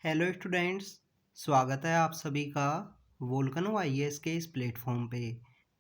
Hello students. स्वागत है आप सभी का वोल्केनो आईएएस के इस प्लेटफॉर्म पे।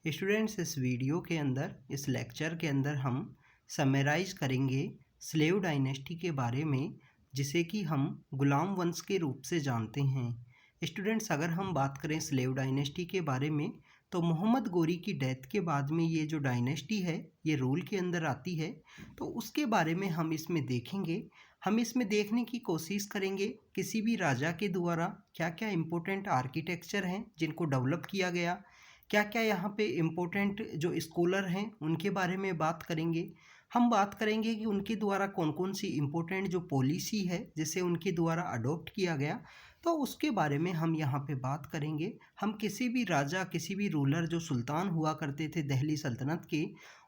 स्टूडेंट्स, इस वीडियो के अंदर, इस लेक्चर के अंदर हम समराइज करेंगे स्लेव डायनेस्टी के बारे में, जिसे कि हम गुलाम वंश के रूप से जानते हैं। स्टूडेंट्स, अगर हम बात करें स्लेव डायनेस्टी के बारे में, तो मोहम्मद गोरी की डेथ के बाद में ये जो डायनेस्टी है ये रूल के अंदर आती है। तो उसके बारे में हम इसमें देखेंगे। हम इसमें देखने की कोशिश करेंगे किसी भी राजा के द्वारा क्या क्या इम्पोर्टेंट आर्किटेक्चर हैं जिनको डेवलप किया गया, क्या क्या यहाँ पे इम्पोर्टेंट जो स्कॉलर हैं उनके बारे में बात करेंगे। हम बात करेंगे कि उनके द्वारा कौन कौन सी इम्पोर्टेंट जो पॉलिसी है जिसे उनके द्वारा अडॉप्ट किया गया, तो उसके बारे में हम यहाँ पे बात करेंगे। हम किसी भी राजा, किसी भी रूलर जो सुल्तान हुआ करते थे दिल्ली सल्तनत के,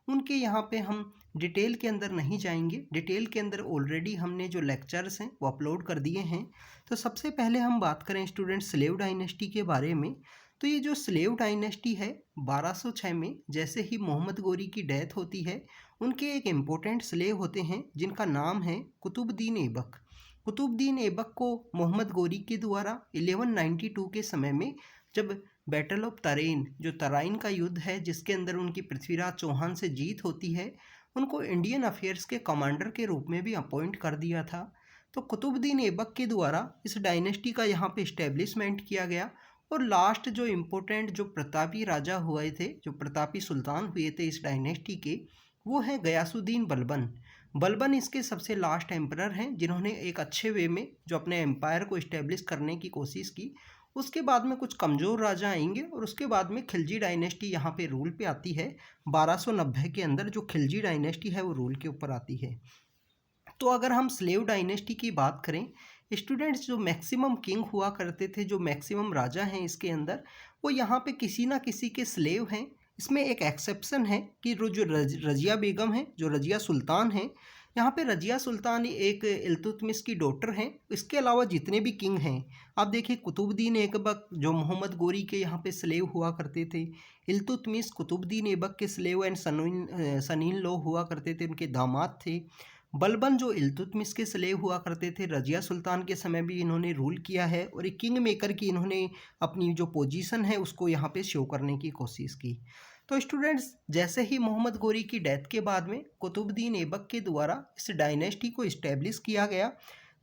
उनके यहाँ पे हम डिटेल के अंदर नहीं जाएंगे। डिटेल के अंदर ऑलरेडी हमने जो लेक्चर्स हैं वो अपलोड कर दिए हैं। तो सबसे पहले हम बात करें स्टूडेंट स्लेव डायनेस्टी के बारे में। तो ये जो स्लेव डायनेस्टी है 1206 में जैसे ही मोहम्मद गोरी की डेथ होती है, उनके एक इम्पोर्टेंट स्लेव होते हैं जिनका नाम है कुतुबुद्दीन ऐबक। कुतुबुद्दीन ऐबक को मोहम्मद गोरी के द्वारा 1192 के समय में, जब बैटल ऑफ तरेन, जो तराइन का युद्ध है जिसके अंदर उनकी पृथ्वीराज चौहान से जीत होती है, उनको इंडियन अफेयर्स के कमांडर के रूप में भी अपॉइंट कर दिया था। तो कुतुबुद्दीन ऐबक के द्वारा इस डायनेस्टी का यहाँ पे इस्टेब्लिशमेंट किया गया। और लास्ट जो इम्पोर्टेंट जो प्रतापी राजा हुए थे, जो प्रतापी सुल्तान हुए थे इस डायनेस्टी के, वो हैं गयासुद्दीन बलबन। बलबन इसके सबसे लास्ट एम्परर हैं जिन्होंने एक अच्छे वे में जो अपने एम्पायर को इस्टेब्लिश करने की कोशिश की। उसके बाद में कुछ कमज़ोर राजा आएंगे और उसके बाद में खिलजी डायनेस्टी यहाँ पे रूल पे आती है। 1290 के अंदर जो खिलजी डायनेस्टी है वो रूल के ऊपर आती है। तो अगर हम स्लेव डायनेस्टी की बात करें, स्टूडेंट्स, जो मैक्सिमम किंग हुआ करते थे, जो मैक्सिमम राजा हैं इसके अंदर, वो यहाँ पे किसी ना किसी के स्लेव हैं। इसमें एक एक्सेप्शन है कि जो रजिया बेगम है, जो रजिया सुल्तान हैं, यहाँ पे रजिया सुल्तान एक इल्तुतमिश की डॉटर हैं। इसके अलावा जितने भी किंग हैं, आप देखिए कुतुबुद्दीन ऐबक जो मोहम्मद गोरी के यहाँ पे स्लेव हुआ करते थे, इल्तुतमिश कुतुबुद्दीन ऐबक के स्लेव एंड सनीन लो हुआ करते थे, उनके दामाद थे। बलबन जो इल्तुतमिश के स्लेव हुआ करते थे, रजिया सुल्तान के समय भी इन्होंने रूल किया है और एक किंग मेकर की इन्होंने अपनी जो पोजीशन है उसको यहाँ पे शो करने की कोशिश की। तो स्टूडेंट्स, जैसे ही मोहम्मद गोरी की डेथ के बाद में कुतुबुद्दीन ऐबक के द्वारा इस डायनेस्टी को इस्टेब्लिश किया गया।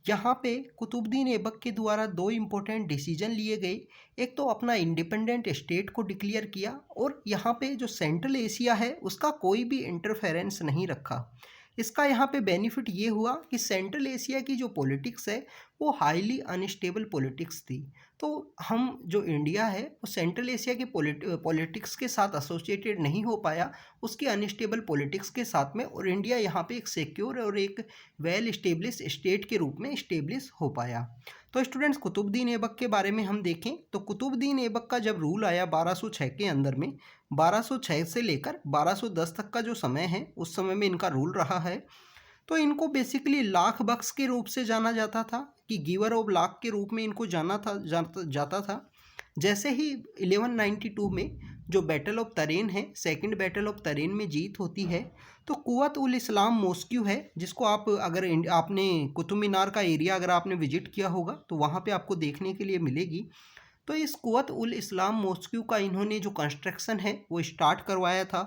यहाँ पे कुतुबुद्दीन ऐबक के द्वारा दो इम्पोर्टेंट डिसीजन लिए गए। एक तो अपना इंडिपेंडेंट स्टेट को डिक्लेयर किया, और यहाँ पे जो सेंट्रल एशिया है उसका कोई भी इंटरफेरेंस नहीं रखा। इसका यहाँ पे बेनिफिट ये हुआ कि सेंट्रल एशिया की जो पॉलिटिक्स है वो हाईली अनस्टेबल पॉलिटिक्स थी। तो हम जो इंडिया है वो सेंट्रल एशिया की पॉलिटिक्स के साथ एसोसिएटेड नहीं हो पाया, उसकी अनस्टेबल पॉलिटिक्स के साथ में, और इंडिया यहाँ पे एक सिक्योर और एक वेल इस्टेब्लिश स्टेट के रूप में इस्टेब्लिश हो पाया। तो स्टूडेंट्स, कुतुबुद्दीन ऐबक के बारे में हम देखें तो कुतुबुद्दीन ऐबक का जब रूल आया 1206 के अंदर में, 1206 से लेकर 1210 तक का जो समय है उस समय में इनका रूल रहा है। तो इनको बेसिकली लाख बख्श के रूप से जाना जाता था, कि गिवर ऑफ लाख के रूप में इनको जाता था। जैसे ही 1192 में जो बैटल ऑफ तरेन है, सेकंड बैटल ऑफ तरेन में जीत होती है, तो कुव्वत उल इस्लाम मॉस्क्यू है, जिसको आप अगर आपने कुतुब मीनार का एरिया अगर आपने विजिट किया होगा तो वहाँ पे आपको देखने के लिए मिलेगी। तो इस कुव्वत उल इस्लाम मॉस्क्यू का इन्होंने जो कंस्ट्रक्शन है वो स्टार्ट करवाया था।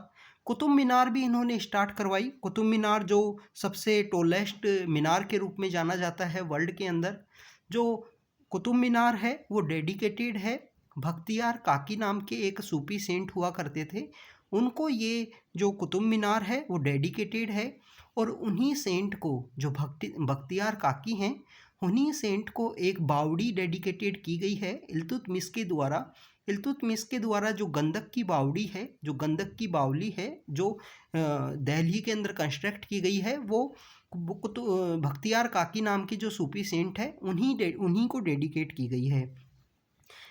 कुतुब मीनार भी इन्होंने स्टार्ट करवाई। कुतुब मीनार जो सबसे टोलेस्ट मीनार के रूप में जाना जाता है वर्ल्ड के अंदर। जो कुतुब मीनार है वो डेडिकेटेड है बख्तियार काकी नाम के एक सूफी सेंट हुआ करते थे, उनको ये जो कुतुब मीनार है वो डेडिकेटेड है। और उन्हीं सेंट को, जो बख्तियार काकी हैं, उन्हीं सेंट को एक बावड़ी डेडिकेटेड की गई है इल्तुतमिश के द्वारा। इल्तुतमिश के द्वारा जो गंदक की बावड़ी है, जो गंदक की बावली है, जो दिल्ली के अंदर कंस्ट्रक्ट की गई है, वो बख्तियार काकी नाम की जो सूफी सेंट है उन्हीं को डेडिकेट की गई है।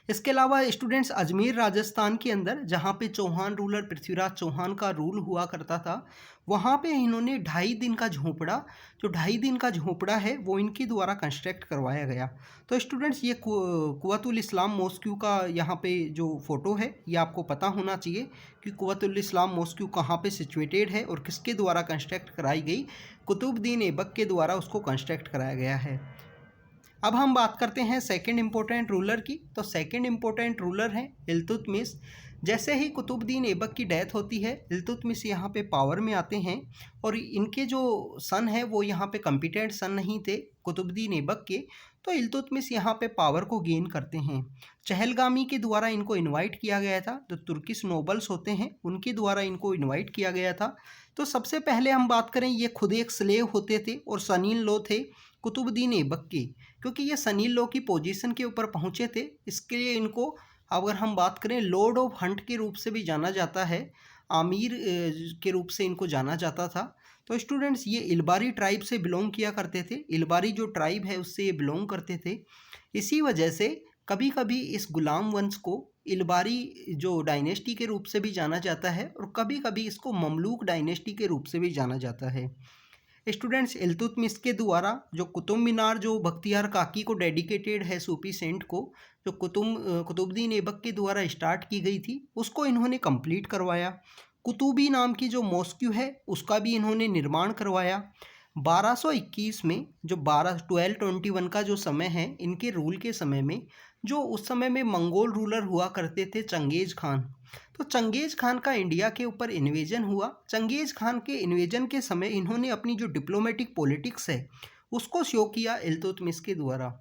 इसके अलावा स्टूडेंट्स, अजमेर राजस्थान के अंदर जहाँ पे चौहान रूलर पृथ्वीराज चौहान का रूल हुआ करता था, वहाँ पे इन्होंने 2.5 दिन का झोंपड़ा, जो 2.5 दिन का झोंपड़ा है वो इनके द्वारा कंस्ट्रक्ट करवाया गया। तो स्टूडेंट्स, ये कुव्वतुल इस्लाम मॉस्क्यू का यहाँ पे जो फ़ोटो है ये आपको पता होना चाहिए कि कुव्वतुल इस्लाम मॉस्क्यू कहाँ पे सिचुएटेड है और किसके द्वारा कंस्ट्रक्ट कराई गई। कुतुबुद्दीन ऐबक के द्वारा उसको कंस्ट्रक्ट कराया गया है। अब हम बात करते हैं सेकंड इम्पोर्टेंट रूलर की। तो सेकंड इम्पोर्टेंट रूलर हैं इल्तुतमिश। जैसे ही कुतुबुद्दीन ऐबक की डेथ होती है, इल्तुतमिश यहाँ पे पावर में आते हैं और इनके जो सन है वो यहाँ पे कॉम्पिटेंट सन नहीं थे कुतुबुद्दीन ऐबक के, तो इल्तुतमिश यहाँ पे पावर को गेन करते हैं। चहलगामी के द्वारा इनको इनवाइट किया गया था, तो तुर्किश नोबल्स होते हैं उनके द्वारा इनको इनवाइट किया गया था। तो सबसे पहले हम बात करें, ये खुद एक स्लेव होते थे और सनील लो थे कुतुबुद्दीन ऐबक के, क्योंकि ये सनील लो की पोजीशन के ऊपर पहुँचे थे, इसके लिए इनको अगर हम बात करें लॉर्ड ऑफ हंट के रूप से भी जाना जाता है, आमिर के रूप से इनको जाना जाता था। तो स्टूडेंट्स ये इलबारी ट्राइब से बिलोंग किया करते थे, इलबारी जो ट्राइब है उससे ये बिलोंग करते थे। इसी वजह से कभी कभी इस गुलाम वंश को इलबारी जो डायनेस्टी के रूप से भी जाना जाता है और कभी कभी इसको ममलूक डायनेस्टी के रूप से भी जाना जाता है। स्टूडेंट्स इल्तुतमिश के द्वारा जो कुतुब मीनार जो बख्तियार काकी को डेडिकेटेड है, सूफी सेंट को, जो कुतुबुद्दीन ऐबक के द्वारा स्टार्ट की गई थी, उसको इन्होंने कंप्लीट करवाया। कुतुबी नाम की जो मॉस्क्यू है उसका भी इन्होंने निर्माण करवाया। 1221 में जो 1221 का जो समय है इनके रूल के समय में, जो उस समय में मंगोल रूलर हुआ करते थे चंगेज खान, तो चंगेज खान का इंडिया के ऊपर इन्वेजन हुआ। चंगेज खान के इन्वेजन के समय इन्होंने अपनी जो डिप्लोमेटिक पॉलिटिक्स है उसको शो किया इल्तुतमिश के द्वारा।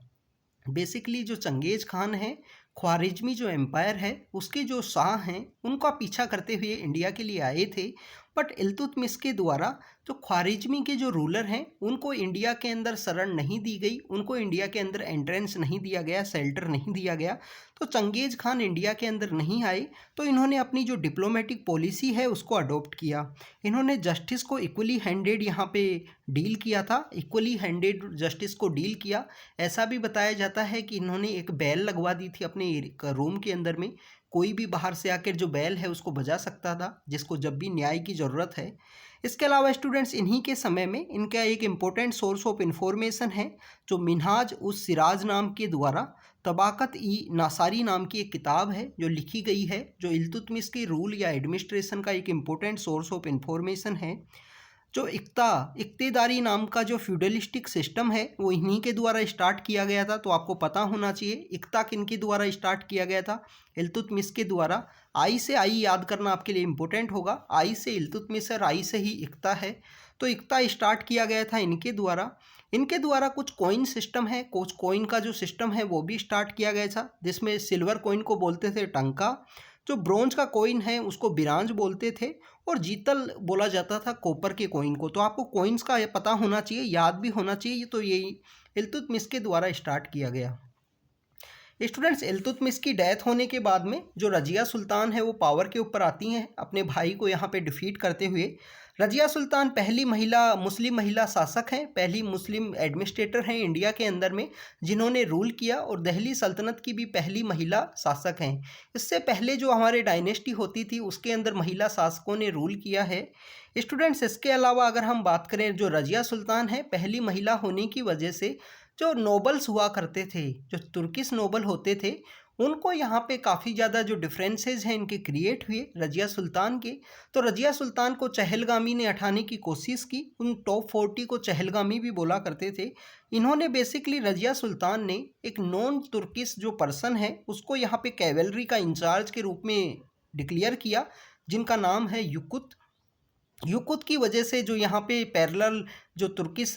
बेसिकली जो चंगेज खान है, ख्वारिज्मी जो एम्पायर है उसके जो शाह हैं उनका पीछा करते हुए इंडिया के लिए आए थे, बट इल्तुतमिश के द्वारा जो ख्वारिज्मी के जो रूलर हैं उनको इंडिया के अंदर शरण नहीं दी गई, उनको इंडिया के अंदर एंट्रेंस नहीं दिया गया, शेल्टर नहीं दिया गया, तो चंगेज खान इंडिया के अंदर नहीं आए। तो इन्होंने अपनी जो डिप्लोमेटिक पॉलिसी है उसको अडॉप्ट किया। इन्होंने जस्टिस को इक्वली हैंडेड यहाँ पे डील किया था, इक्वली हैंडेड जस्टिस को डील किया। ऐसा भी बताया जाता है कि इन्होंने एक बैल लगवा दी थी अपने रूम के अंदर में, कोई भी बाहर से आकर जो बैल है उसको बजा सकता था, जिसको जब भी न्याय की ज़रूरत है। इसके अलावा स्टूडेंट्स इन्हीं के समय में इनका एक इम्पोर्टेंट सोर्स ऑफ इंफॉर्मेशन है जो मिनहाज उस सिराज नाम के द्वारा तबाकत ई नासारी नाम की एक किताब है जो लिखी गई है, जो इल्तुतमिश के रूल या एडमिनिस्ट्रेशन का एक इम्पोर्टेंट सोर्स ऑफ इंफॉर्मेशन है। जो इक्तेदारी नाम का जो फ्यूडलिस्टिक सिस्टम है वो इन्हीं के द्वारा स्टार्ट किया गया था, तो आपको पता होना चाहिए इक्ता किनके द्वारा स्टार्ट किया गया था, इल्तुतमिश के द्वारा। आई से आई याद करना आपके लिए इम्पोर्टेंट होगा, आई से इल्तुतमिश और आई से ही इक्ता है, तो इक्ता स्टार्ट किया गया था इनके द्वारा। इनके द्वारा कुछ कॉइन सिस्टम है, कुछ कॉइन का जो सिस्टम है वो भी स्टार्ट किया गया था, जिसमें सिल्वर कॉइन को बोलते थे टंका, जो ब्रोंज का कॉइन है उसको बिरांज बोलते थे, और जीतल बोला जाता था कॉपर के कॉइन को। तो आपको कॉइन्स का पता होना चाहिए, याद भी होना चाहिए, तो यही इल्तुतमिश के द्वारा स्टार्ट किया गया। स्टूडेंट्स इल्तुतमिश की डेथ होने के बाद में जो रजिया सुल्तान है वो पावर के ऊपर आती हैं अपने भाई को यहाँ पे डिफीट करते हुए। रजिया सुल्तान पहली मुस्लिम महिला शासक हैं, पहली मुस्लिम एडमिनिस्ट्रेटर हैं इंडिया के अंदर में जिन्होंने रूल किया, और दिल्ली सल्तनत की भी पहली महिला शासक हैं। इससे पहले जो हमारे डायनेस्टी होती थी उसके अंदर महिला शासकों ने रूल किया है। स्टूडेंट्स इसके अलावा अगर हम बात करें, जो रजिया सुल्तान है पहली महिला होने की वजह से जो नोबल्स हुआ करते थे, जो तुर्किश नोबल होते थे, उनको यहाँ पे काफ़ी ज़्यादा जो डिफरेंसेस हैं इनके क्रिएट हुए रजिया सुल्तान के। तो रजिया सुल्तान को चहलगामी ने हटाने की कोशिश की, उन टॉप 40 को चहलगामी भी बोला करते थे। इन्होंने बेसिकली रजिया सुल्तान ने एक नॉन तुर्किश जो पर्सन है उसको यहाँ पे कैवेलरी का इंचार्ज के रूप में डिक्लेयर किया, जिनका नाम है युकुत। युकुत की वजह से जो यहाँ पे पैरेलल जो तुर्किश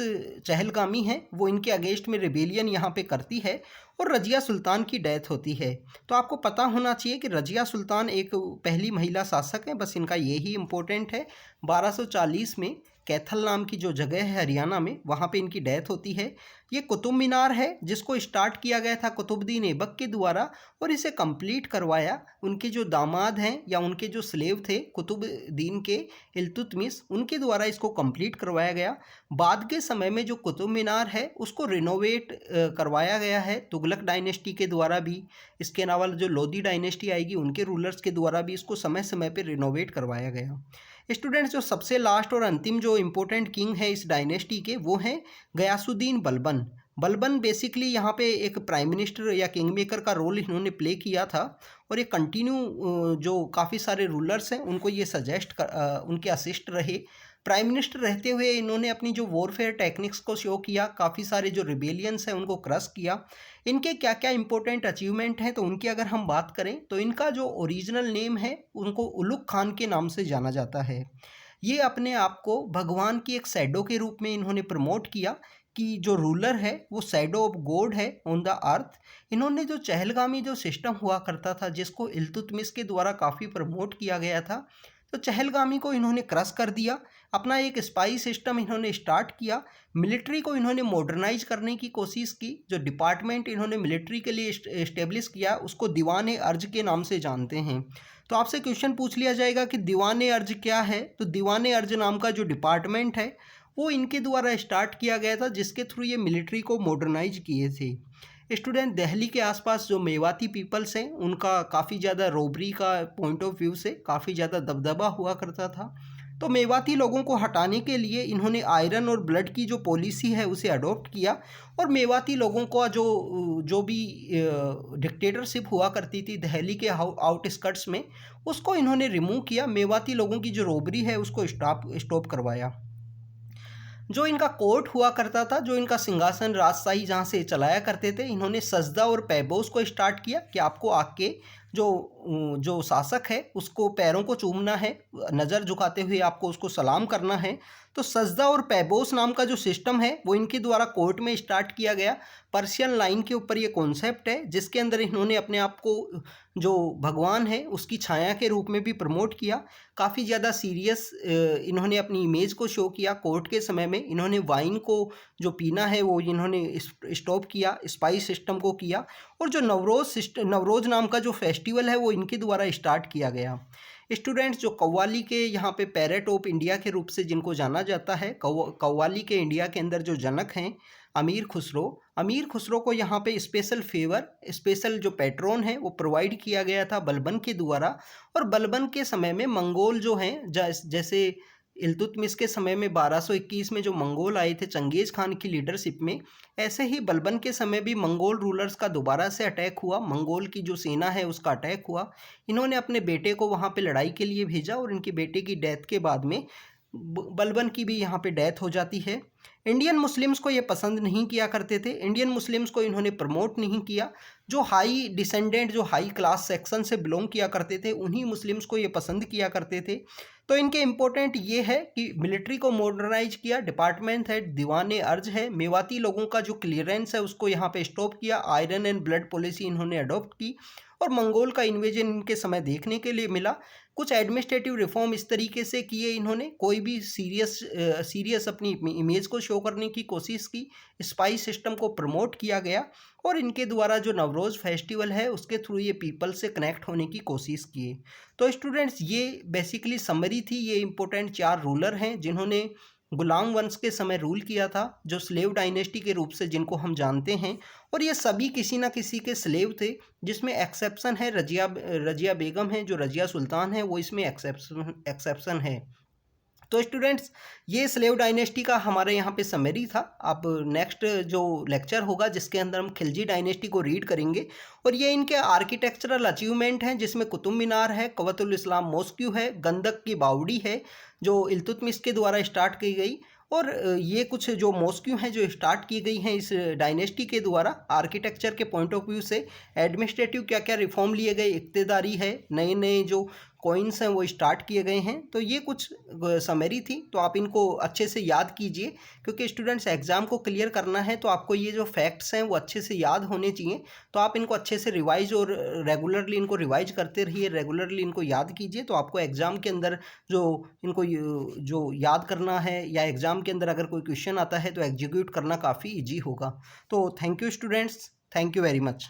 चहलगामी है वो इनके अगेंस्ट में रिबेलियन यहाँ पे करती है और रजिया सुल्तान की डेथ होती है। तो आपको पता होना चाहिए कि रजिया सुल्तान एक पहली महिला शासक है, बस इनका यही इम्पोर्टेंट है। 1240 में कैथल नाम की जो जगह है हरियाणा में, वहाँ पे इनकी डेथ होती है। ये कुतुब मीनार है जिसको स्टार्ट किया गया था कुतुबुद्दीन ऐबक के द्वारा, और इसे कंप्लीट करवाया उनके जो दामाद हैं या उनके जो स्लेव थे कुतुबुद्दीन के, इल्तुतमिश, उनके द्वारा इसको कंप्लीट करवाया गया। बाद के समय में जो कुतुब मीनार है उसको रिनोवेट करवाया गया है तुगलक डायनेस्टी के द्वारा भी। इसके अलावा जो लोधी डायनेस्टी आएगी उनके रूलर्स के द्वारा भी इसको समय समय पर रिनोवेट करवाया गया। स्टूडेंट्स जो सबसे लास्ट और अंतिम जो इम्पोर्टेंट किंग है इस डायनेस्टी के वो हैं गयासुद्दीन बलबन। बलबन बेसिकली यहाँ पे एक प्राइम मिनिस्टर या किंग मेकर का रोल इन्होंने प्ले किया था, और ये कंटिन्यू जो काफ़ी सारे रूलर्स हैं उनको ये उनके असिस्ट रहे। प्राइम मिनिस्टर रहते हुए इन्होंने अपनी जो वॉरफेयर टेक्निक्स को शो किया, काफ़ी सारे जो रिबेलियंस हैं उनको क्रश किया। इनके क्या क्या इंपॉर्टेंट अचीवमेंट हैं, तो उनकी अगर हम बात करें तो इनका जो ओरिजिनल नेम है उनको उलुग खान के नाम से जाना जाता है। ये अपने आप को भगवान की एक शैडो के रूप में इन्होंने प्रमोट किया कि जो रूलर है वो शैडो ऑफ गॉड है ऑन द अर्थ। इन्होंने जो चहलगामी जो सिस्टम हुआ करता था, जिसको इल्तुतमिश के द्वारा काफ़ी प्रमोट किया गया था, तो चहलगामी को इन्होंने क्रश कर दिया। अपना एक स्पाई सिस्टम इन्होंने स्टार्ट किया। मिलिट्री को इन्होंने मॉडर्नाइज करने की कोशिश की। जो डिपार्टमेंट इन्होंने मिलिट्री के लिए इस्टेब्लिश किया उसको दीवान अर्ज के नाम से जानते हैं। तो आपसे क्वेश्चन पूछ लिया जाएगा कि दीवान अर्ज क्या है, तो दीवान अर्ज नाम का जो डिपार्टमेंट है वो इनके द्वारा स्टार्ट किया गया था, जिसके थ्रू ये मिलिट्री को मॉडर्नाइज किए थे। स्टूडेंट, दिल्ली के आसपास जो मेवाती पीपल्स हैं उनका काफ़ी ज़्यादा रोबरी का पॉइंट ऑफ व्यू से काफ़ी ज़्यादा दबदबा हुआ करता था। तो मेवाती लोगों को हटाने के लिए इन्होंने आयरन और ब्लड की जो पॉलिसी है उसे अडॉप्ट किया, और मेवाती लोगों का जो जो भी डिक्टेटरशिप हुआ करती थी दिल्ली के आउटस्कर्ट्स में, उसको इन्होंने रिमूव किया। मेवाती लोगों की जो रोबरी है उसको स्टॉप करवाया। जो इनका कोर्ट हुआ करता था, जो इनका सिंहासन राजशाही जहाँ से चलाया करते थे, इन्होंने सजदा और पैबोस को स्टार्ट किया कि आपको आके जो जो शासक है उसको पैरों को चूमना है, नज़र झुकाते हुए आपको उसको सलाम करना है। तो सजदा और पैबोस नाम का जो सिस्टम है वो इनके द्वारा कोर्ट में स्टार्ट किया गया। पर्शियन लाइन के ऊपर ये कॉन्सेप्ट है, जिसके अंदर इन्होंने अपने आप को जो भगवान है उसकी छाया के रूप में भी प्रमोट किया। काफ़ी ज़्यादा सीरियस इन्होंने अपनी इमेज को शो किया। कोर्ट के समय में इन्होंने वाइन को जो पीना है वो इन्होंने स्टॉप किया, स्पाइस सिस्टम को किया, और जो नवरोज़ नाम का जो फेस्टिवल है वो इनके द्वारा स्टार्ट किया गया। स्टूडेंट्स, जो कव्वाली के यहाँ पे पैरेट ऑफ इंडिया के रूप से जिनको जाना जाता है, कव्वाली के इंडिया के अंदर जो जनक हैं अमीर खुसरो को यहाँ पे स्पेशल फेवर, स्पेशल जो पैट्रॉन है वो प्रोवाइड किया गया था बलबन के द्वारा। और बलबन के समय में मंगोल जो हैं, जैसे इल्तुतमिश के समय में 1221 में जो मंगोल आए थे चंगेज़ खान की लीडरशिप में, ऐसे ही बलबन के समय भी मंगोल रूलर्स का दोबारा से अटैक हुआ। मंगोल की जो सेना है उसका अटैक हुआ। इन्होंने अपने बेटे को वहाँ पे लड़ाई के लिए भेजा, और इनके बेटे की डेथ के बाद में बलबन की भी यहाँ पे डेथ हो जाती है। इंडियन मुस्लिम्स को ये पसंद नहीं किया करते थे। इंडियन मुस्लिम्स को इन्होंने प्रमोट नहीं किया। जो हाई डिसेंडेंट, जो हाई क्लास सेक्शन से बिलोंग किया करते थे, उन्हीं मुस्लिम्स को ये पसंद किया करते थे। तो इनके इम्पोर्टेंट ये है कि मिलिट्री को मॉडर्नाइज किया, डिपार्टमेंट है दीवान अर्ज है, मेवाती लोगों का जो क्लियरेंस है उसको यहाँ पे स्टॉप किया, आयरन एंड ब्लड पॉलिसी इन्होंने अडॉप्ट की, और मंगोल का इन्वेजन इनके समय देखने के लिए मिला। कुछ एडमिनिस्ट्रेटिव रिफॉर्म इस तरीके से किए इन्होंने, कोई भी सीरियस अपनी इमेज को शो करने की कोशिश की, स्पाई सिस्टम को प्रमोट किया गया, और इनके द्वारा जो नवरोज़ फेस्टिवल है उसके थ्रू ये पीपल से कनेक्ट होने की कोशिश किए। तो स्टूडेंट्स, ये बेसिकली समरी थी। ये इंपॉर्टेंट 4 रूलर हैं जिन्होंने गुलाम वंश के समय रूल किया था, जो स्लेव डायनेस्टी के रूप से जिनको हम जानते हैं, और ये सभी किसी ना किसी के स्लेव थे, जिसमें एक्सेप्शन है रजिया बेगम है, जो रजिया सुल्तान है वो इसमें एक्सेप्शन है। तो स्टूडेंट्स, ये स्लेव डायनेस्टी का हमारे यहाँ पे समरी था। अब नेक्स्ट जो लेक्चर होगा जिसके अंदर हम खिलजी डायनेस्टी को रीड करेंगे, और ये इनके आर्किटेक्चरल अचीवमेंट हैं, जिसमें कुतुब मीनार है, कवतुल इस्लाम मॉस्क्यू है, गंदक की बावड़ी है जो इल्तुतमिश के द्वारा स्टार्ट की गई, और ये कुछ जो मॉस्क्यू हैं जो स्टार्ट की गई हैं इस डायनेस्टी के द्वारा। आर्किटेक्चर के पॉइंट ऑफ व्यू से एडमिनिस्ट्रेटिव क्या क्या रिफॉर्म लिए गए, इक्तदारी है, नए नए जो कॉइन्स हैं वो स्टार्ट किए गए हैं। तो ये कुछ समरी थी, तो आप इनको अच्छे से याद कीजिए, क्योंकि स्टूडेंट्स एग्ज़ाम को क्लियर करना है तो आपको ये जो फैक्ट्स हैं वो अच्छे से याद होने चाहिए। तो आप इनको अच्छे से रिवाइज और रेगुलरली इनको रिवाइज करते रहिए, रेगुलरली इनको याद कीजिए, तो आपको एग्ज़ाम के अंदर जो इनको जो याद करना है, या एग्ज़ाम के अंदर अगर कोई क्वेश्चन आता है तो एग्जीक्यूट करना काफ़ी ईजी होगा। तो thank you students, thank you very much.